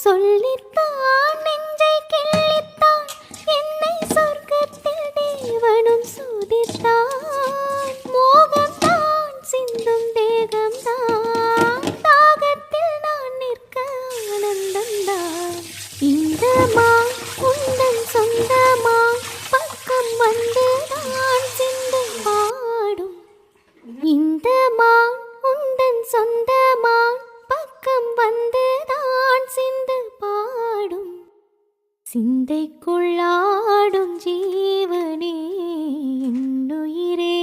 சொல்லித்தான் நெஞ்சை கிள்ளித்தான் என்னை சொர்க்கத்தில் தேவனும் சோதித்தான். மோகம்தான் சிந்தும் தேகம்தான், தாகத்தில் நான் நிற்க ஆனந்தம்தான். இந்த மான் உந்தன் சொந்தமான், பக்கம் வந்து நான் சிந்து பாடும். இந்த மான் உந்தன் சொந்தமான், பக்கம் வந்து தான் சிந்து பாடும். சிந்தைக்குள்ளாடும் ஜீவனே என்னுயிரே,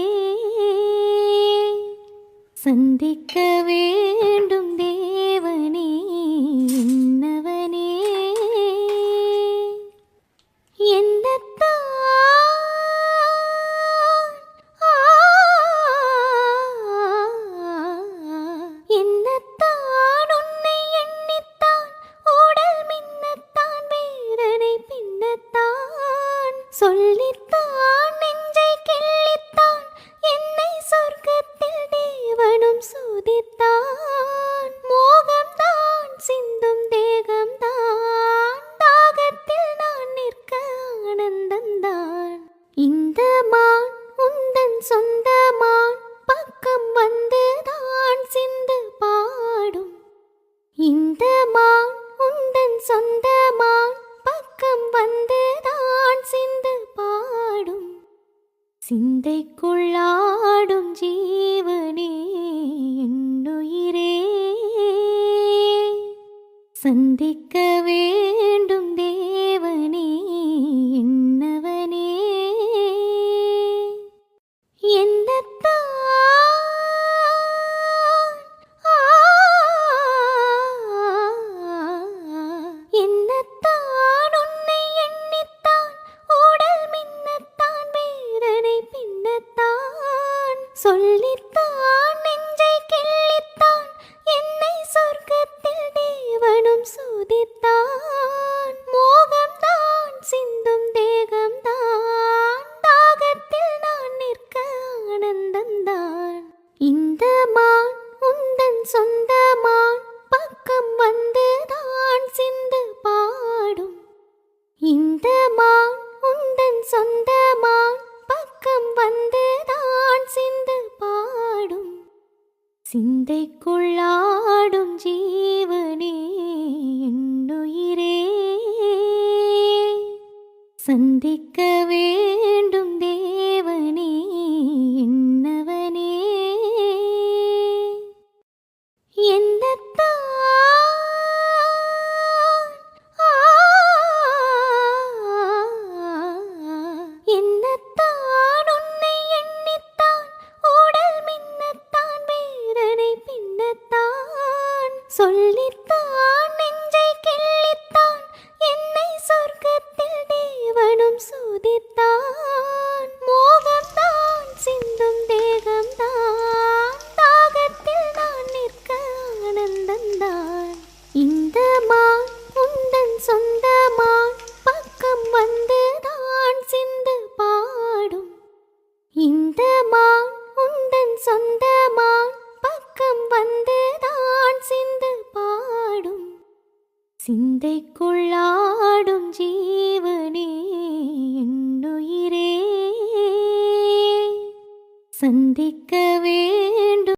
சந்திக்க வேண்டும் தேவனே என்னவனே. என்னத்தான் உன்னை எண்ணித்தான் உடல் மின்னத்தான் வேதனை பின்னத்தான். சொல்லித்தான் நெஞ்சை கிள்ளித்தான் என்னை சொர்க்கத்தில் தேவனும் சோதித்தான். மோகம்தான் சிந்தும் தேகம்தான், தாகத்தில் நான் நிற்க ஆனந்தம்தான். இந்த மான் உந்தன் சொந்தமான், பக்கம் வந்து தான் சிந்து பாடும். இந்த மான் உந்தன் சொந்தமான், பக்கம் வந்து தான் சிந்து பாடும். சிந்தைக்குள்ளாடும் ஜீவனே என்னுயிரே, சந்திக்க வேண்டும் தேவனே என்னவனே. என்னத்தான் உன்னை எண்ணித்தான் உடல் மின்னத்தான் வேதனை பின்னத்தான். சொல்லித்தான் நெஞ்சை கிள்ளித்தான் என்னை சொர்க்கத்தில் தேவனும் சோதித்தான். மோகம்தான் சிந்தும் தேகம்தான், தாகத்தில் நான் நிற்க ஆனந்தம்தான். இந்த மான் உந்தன் சொந்தமான், பக்கம் வந்து தான் சிந்து பாடும். இந்த மான் உந்தன் சொந்தமான், பக்கம் வந்து தான் சிந்து பாடும். சிந்தைக்குள்ளாடும் ஜீவனே என்னுயிரே, சந்திக்க வேண்டும் தேவனே என்னவனே. என்னத்தான் உன்னை எண்ணித்தான் உடல் மின்னத்தான் வேதனை பின்னத்தான். சொல்லித்தான் நெஞ்சை கிள்ளித்தான் என்னை சொர்க்கத்தில் தேவனும் சோதித்தான். மோகம்தான் சிந்தும் தேகம்தான், தாகத்தில் நான் நிற்க ஆனந்தம்தான். இந்த மான் உந்தன் சொந்தமான், பக்கம் வந்து தான் சிந்து பாடும். இந்த மான் உந்தன் சொந்தமான், பக்கம் வந்து தான் சிந்து பாடும். சிந்தைக்குள்ளாடும் ஜீவனே என்னுயிரே, சந்திக்க வேண்டும்